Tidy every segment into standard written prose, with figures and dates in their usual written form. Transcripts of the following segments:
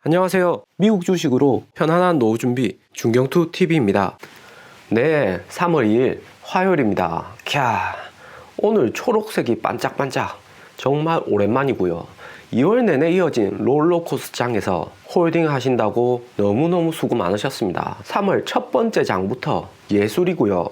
안녕하세요. 미국 주식으로 편안한 노후 준비 중경투 TV입니다. 네, 3월 2일 화요일입니다. 오늘 초록색이 반짝반짝 정말 오랜만이고요. 2월 내내 이어진 롤러코스장에서 홀딩 하신다고 너무너무 수고 많으셨습니다. 3월 첫 번째 장부터 예술이고요.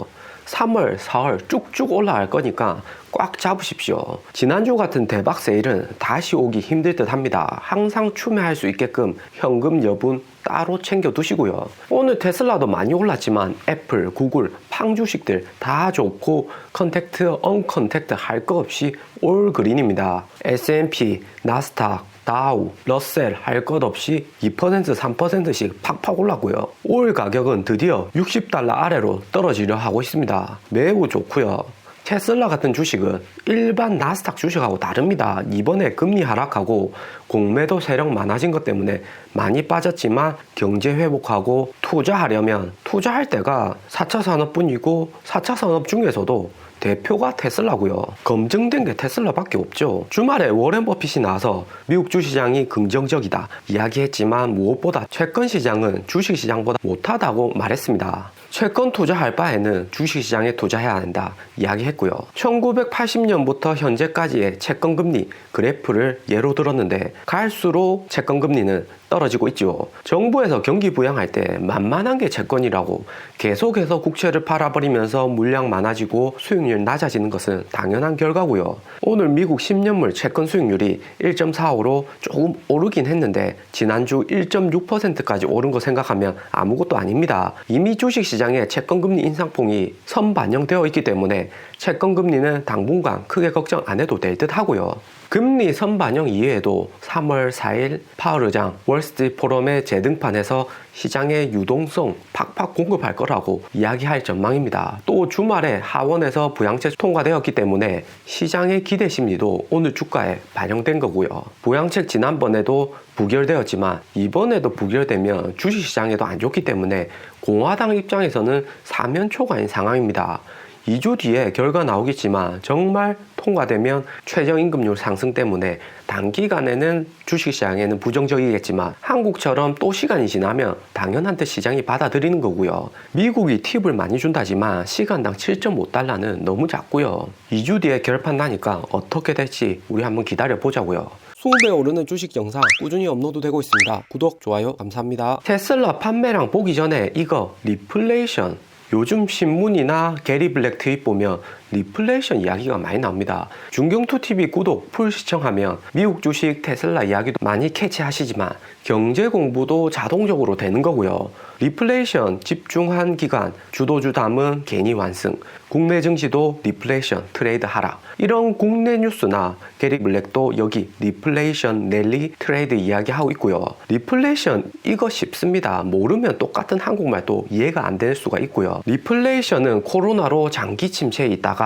3월, 4월 쭉쭉 올라갈 거니까 꽉 잡으십시오. 지난주 같은 대박 세일은 다시 오기 힘들 듯 합니다. 항상 추매할 수 있게끔 현금 여분 따로 챙겨 두시고요. 오늘 테슬라도 많이 올랐지만 애플, 구글, 팡 주식들 다 좋고 컨택트, 언컨택트 할 거 없이 올 그린입니다. S&P, 나스닥, 다우, 러셀 할 것 없이 2%, 3%씩 팍팍 올랐고요. 올 가격은 드디어 $60 아래로 떨어지려 하고 있습니다. 매우 좋고요. 테슬라 같은 주식은 일반 나스닥 주식하고 다릅니다. 이번에 금리 하락하고 공매도 세력 많아진 것 때문에 많이 빠졌지만 경제 회복하고 투자하려면 투자할 때가 4차 산업뿐이고 4차 산업 중에서도 대표가 테슬라고요. 검증된 게 테슬라밖에 없죠. 주말에 워렌 버핏이 나와서 미국 주시장이 긍정적이다 이야기했지만 무엇보다 채권 시장은 주식 시장보다 못하다고 말했습니다. 채권 투자할 바에는 주식시장에 투자해야 한다 이야기했고요. 1980년부터 현재까지의 채권금리 그래프를 예로 들었는데 갈수록 채권금리는 떨어지고 있죠. 정부에서 경기 부양할 때 만만한 게 채권이라고 계속해서 국채를 팔아버리면서 물량 많아지고 수익률 낮아지는 것은 당연한 결과고요. 오늘 미국 10년물 채권 수익률이 1.45로 조금 오르긴 했는데 지난주 1.6%까지 오른 거 생각하면 아무것도 아닙니다. 이미 주식시장에 채권금리 인상폭이 선반영되어 있기 때문에 채권금리는 당분간 크게 걱정 안 해도 될 듯 하고요. 금리 선반영 이외에도 3월 4일 파월 의장 월스트리트 포럼의 재등판에서 시장에 유동성 팍팍 공급할 거라고 이야기할 전망입니다. 또 주말에 하원에서 부양책 통과되었기 때문에 시장의 기대 심리도 오늘 주가에 반영된 거고요. 부양책 지난번에도 부결되었지만 이번에도 부결되면 주식시장에도 안 좋기 때문에 공화당 입장에서는 사면초가인 상황입니다. 2주 뒤에 결과 나오겠지만 정말 통과되면 최저임금률 상승 때문에 단기간에는 주식시장에는 부정적이겠지만 한국처럼 또 시간이 지나면 당연한 듯 시장이 받아들이는 거고요. 미국이 팁을 많이 준다지만 시간당 7.5달러는 너무 작고요. 2주 뒤에 결판 나니까 어떻게 될지 우리 한번 기다려 보자고요. 20배 오르는 주식 영상 꾸준히 업로드되고 있습니다. 구독, 좋아요 감사합니다. 테슬라 판매량 보기 전에 이거 리플레이션 요즘 신문이나 게리 블랙 트윗 보면 리플레이션 이야기가 많이 나옵니다. 중경투TV 구독 풀 시청하면 미국 주식 테슬라 이야기도 많이 캐치하시지만 경제 공부도 자동적으로 되는 거고요. 리플레이션 집중한 기간 주도주 담은 개니 완승 국내 증시도 리플레이션 트레이드 하락 이런 국내 뉴스나 게리 블랙도 여기 리플레이션 랠리 트레이드 이야기하고 있고요. 리플레이션 이거 쉽습니다. 모르면 똑같은 한국말도 이해가 안 될 수가 있고요. 리플레이션은 코로나로 장기 침체에 있다가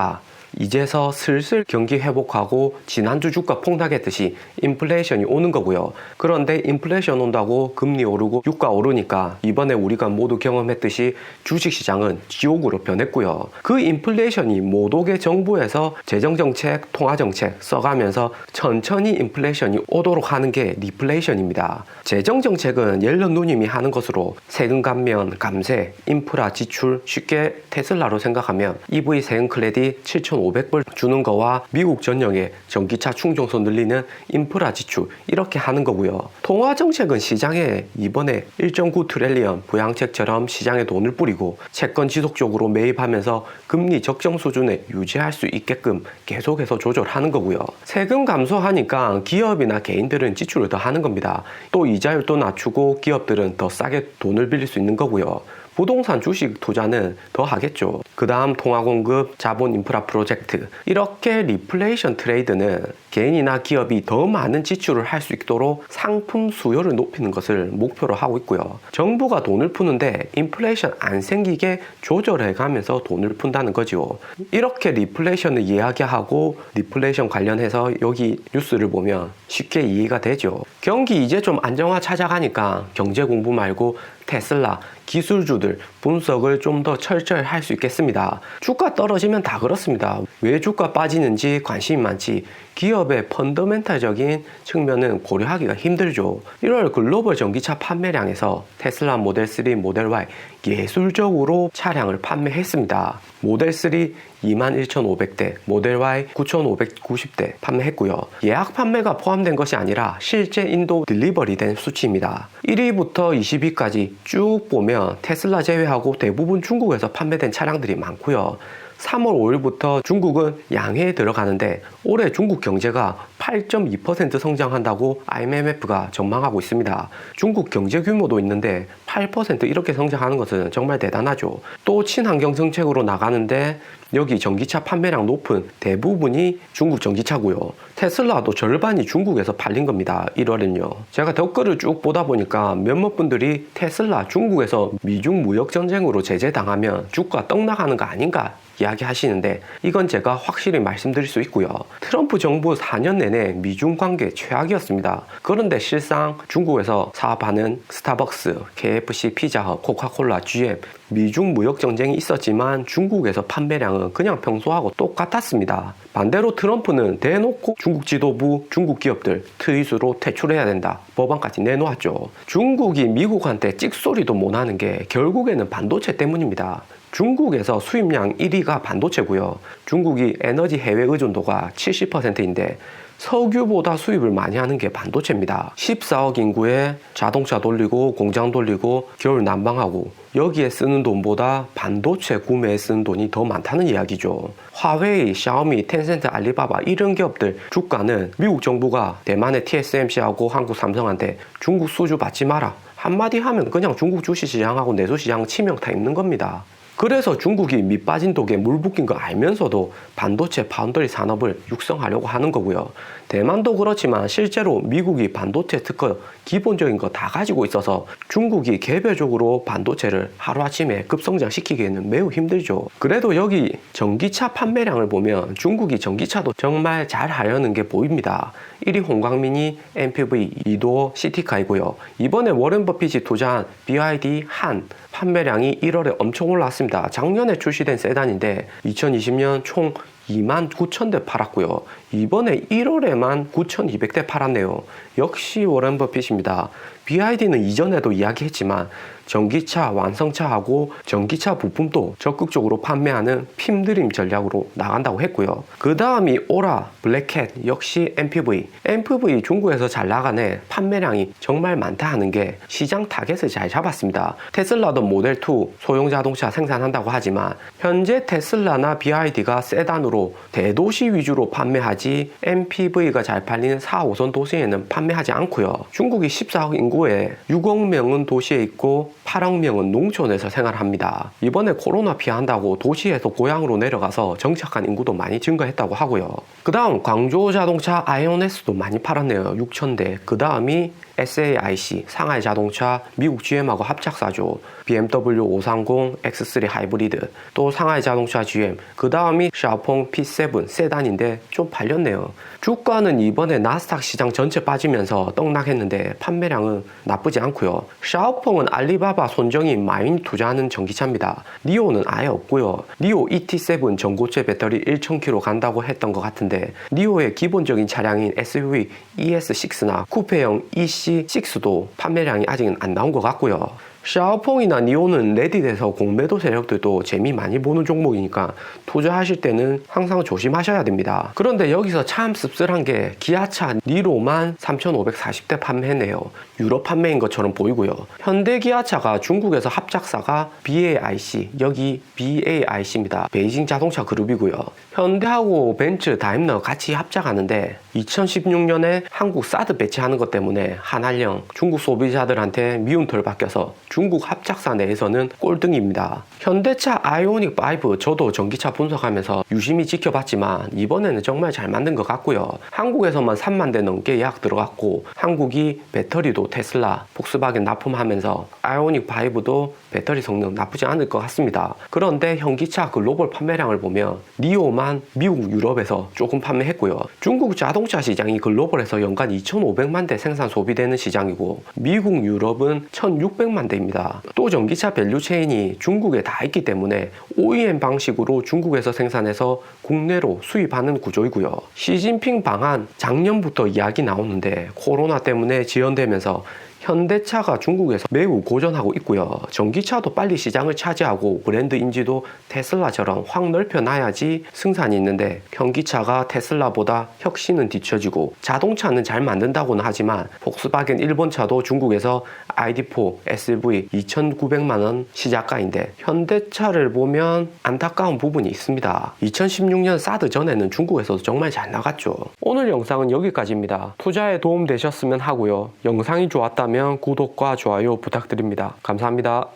이제서 슬슬 경기 회복하고 지난주 주가 폭락했듯이 인플레이션이 오는 거고요. 그런데 인플레이션 온다고 금리 오르고 유가 오르니까 이번에 우리가 모두 경험했듯이 주식시장은 지옥으로 변했고요. 그 인플레이션이 못 오게 정부에서 재정정책, 통화정책 써가면서 천천히 인플레이션이 오도록 하는 게 리플레이션입니다. 재정정책은 옐런 누님이 하는 것으로 세금 감면, 감세, 인프라 지출 쉽게 테슬라로 생각하면 EV 세금 크레딧 7,500불 주는 거와 미국 전역에 전기차 충전소 늘리는 인프라 지출 이렇게 하는 거고요. 통화정책은 시장에 이번에 1.9 트릴리언 부양책처럼 시장에 돈을 뿌리고 채권 지속적으로 매입하면서 금리 적정 수준에 유지할 수 있게끔 계속해서 조절하는 거고요. 세금 감소하니까 기업이나 개인들은 지출을 더 하는 겁니다. 또 이자율도 낮추고 기업들은 더 싸게 돈을 빌릴 수 있는 거고요. 부동산 주식 투자는 더 하겠죠. 그 다음 통화공급, 자본 인프라 프로젝트 이렇게 리플레이션 트레이드는 개인이나 기업이 더 많은 지출을 할 수 있도록 상품 수요를 높이는 것을 목표로 하고 있고요. 정부가 돈을 푸는데 인플레이션 안 생기게 조절해 가면서 돈을 푼다는 거죠. 이렇게 리플레이션을 이야기하고 리플레이션 관련해서 여기 뉴스를 보면 쉽게 이해가 되죠. 경기 이제 좀 안정화 찾아가니까 경제 공부 말고 테슬라 기술주들 분석을 좀 더 철저히 할 수 있겠습니다. 주가 떨어지면 다 그렇습니다. 왜 주가 빠지는지 관심이 많지 기업의 펀더멘탈적인 측면은 고려하기가 힘들죠. 1월 글로벌 전기차 판매량에서 테슬라 모델 3, 모델 Y 예술적으로 차량을 판매했습니다. 모델 3 21,500대, 모델 Y 9,590대 판매했고요. 예약 판매가 포함된 것이 아니라 실제 인도 딜리버리 된 수치입니다. 1위부터 20위까지 쭉 보면 테슬라 제외하고 대부분 중국에서 판매된 차량들이 많고요. 3월 5일부터 중국은 양해에 들어가는데 올해 중국 경제가 8.2% 성장한다고 IMF가 전망하고 있습니다. 중국 경제 규모도 있는데 8% 이렇게 성장하는 것은 정말 대단하죠. 또 친환경 정책으로 나가는데 여기 전기차 판매량 높은 대부분이 중국 전기차고요. 테슬라도 절반이 중국에서 팔린 겁니다. 1월은요. 제가 댓글을 쭉 보다 보니까 몇몇 분들이 테슬라 중국에서 미중 무역 전쟁으로 제재당하면 주가 떡 나가는 거 아닌가 이야기 하시는데 이건 제가 확실히 말씀드릴 수 있고요. 트럼프 정부 4년 내내 미중 관계 최악이었습니다. 그런데 실상 중국에서 사업하는 스타벅스, KFC, 피자헛, 코카콜라, GM 미중 무역 전쟁이 있었지만 중국에서 판매량은 그냥 평소하고 똑같았습니다. 반대로 트럼프는 대놓고 중국 지도부, 중국 기업들 트윗으로 퇴출해야 된다. 법안까지 내놓았죠. 중국이 미국한테 찍소리도 못하는 게 결국에는 반도체 때문입니다. 중국에서 수입량 1위가 반도체고요. 중국이 에너지 해외 의존도가 70%인데 석유보다 수입을 많이 하는 게 반도체입니다. 14억 인구에 자동차 돌리고 공장 돌리고 겨울 난방하고 여기에 쓰는 돈보다 반도체 구매에 쓰는 돈이 더 많다는 이야기죠. 화웨이, 샤오미, 텐센트, 알리바바 이런 기업들 주가는 미국 정부가 대만의 TSMC하고 한국 삼성한테 중국 수주 받지 마라 한마디 하면 그냥 중국 주식시장하고 내수시장 치명타 입는 겁니다. 그래서 중국이 밑빠진 독에 물 붓긴 거 알면서도 반도체 파운드리 산업을 육성하려고 하는 거고요. 대만도 그렇지만 실제로 미국이 반도체 특허 기본적인 거 다 가지고 있어서 중국이 개별적으로 반도체를 하루아침에 급성장시키기에는 매우 힘들죠. 그래도 여기 전기차 판매량을 보면 중국이 전기차도 정말 잘 하려는 게 보입니다. 1위 홍강민이 MPV 2도어 시티카이고요. 이번에 워렌 버핏이 투자한 BYD 한 판매량이 1월에 엄청 올랐습니다. 작년에 출시된 세단인데 2020년 총 29,000대 팔았고요. 이번에 1월에만 9,200대 팔았네요. 역시 워렌 버핏입니다. BYD는 이전에도 이야기했지만 전기차 완성차하고 전기차 부품도 적극적으로 판매하는 핌드림 전략으로 나간다고 했고요. 그 다음이 오라, 블랙캣, 역시 MPV. MPV 중국에서 잘 나가네. 판매량이 정말 많다 하는 게 시장 타겟을 잘 잡았습니다. 테슬라도 모델2 소형 자동차 생산한다고 하지만 현재 테슬라나 BYD가 세단으로 대도시 위주로 판매하지 MPV가 잘 팔리는 4, 5선 도시에는 판매하지 않고요. 중국이 14억 인구에 6억 명은 도시에 있고 8억 명은 농촌에서 생활합니다. 이번에 코로나 피한다고 도시에서 고향으로 내려가서 정착한 인구도 많이 증가했다고 하고요. 그 다음 광저우 자동차 아이오네스도 많이 팔았네요. 6,000대. 그 다음이 SAIC, 상하이 자동차, 미국 GM하고 합작사죠. BMW 530, X3 하이브리드, 또 상하이 자동차 GM, 그 다음이 샤오펑 P7 세단인데 좀 팔렸네요. 주가는 이번에 나스닥 시장 전체 빠지면서 떡락했는데 판매량은 나쁘지 않고요. 샤오펑은 알리바바 손정인 마윈이 투자하는 전기차입니다. 니오는 아예 없고요. 니오 ET7 전고체 배터리 1,000km 간다고 했던 것 같은데 니오의 기본적인 차량인 SUV ES6나 쿠페형 EC6도 판매량이 아직은 안 나온 것 같고요. 샤오펑이나 니오는 레딧에서 공매도 세력들도 재미 많이 보는 종목이니까 투자하실 때는 항상 조심하셔야 됩니다. 그런데 여기서 참 씁쓸한 게 기아차 니로만 3,540대 판매했네요. 유럽 판매인 것처럼 보이고요. 현대 기아차가 중국에서 합작사가 BAIC, 여기 BAIC입니다. 베이징 자동차 그룹이고요. 현대하고 벤츠, 다임러 같이 합작하는데 2016년에 한국 사드 배치하는 것 때문에 한한령 중국 소비자들한테 미움털 바뀌어서 중국 합작사 내에서는 꼴등입니다. 현대차 아이오닉 5 저도 전기차 분석하면서 유심히 지켜봤지만 이번에는 정말 잘 만든 것 같고요. 한국에서만 3만 대 넘게 예약 들어갔고 한국이 배터리도 테슬라, 폭스바겐 납품하면서 아이오닉 5도 배터리 성능 나쁘지 않을 것 같습니다. 그런데 현기차 글로벌 판매량을 보면 니오만 미국, 유럽에서 조금 판매했고요. 중국 자동차 자동차 시장이 글로벌에서 연간 2,500만 대 생산 소비되는 시장이고 미국, 유럽은 1,600만 대입니다. 또 전기차 밸류 체인이 중국에 다 있기 때문에 OEM 방식으로 중국에서 생산해서 국내로 수입하는 구조이고요. 시진핑 방한 작년부터 이야기 나오는데 코로나 때문에 지연되면서 현대차가 중국에서 매우 고전하고 있고요. 전기차도 빨리 시장을 차지하고 브랜드 인지도 테슬라처럼 확 넓혀놔야지 승산이 있는데 현기차가 테슬라보다 혁신은 뒤처지고 자동차는 잘 만든다고는 하지만 폭스바겐 일본차도 중국에서 ID4 SUV 2,900만원 시작가인데 현대차를 보면 안타까운 부분이 있습니다. 2016년 사드 전에는 중국에서도 정말 잘 나갔죠. 오늘 영상은 여기까지입니다. 투자에 도움 되셨으면 하고요. 영상이 좋았다면 구독과 좋아요 부탁드립니다. 감사합니다.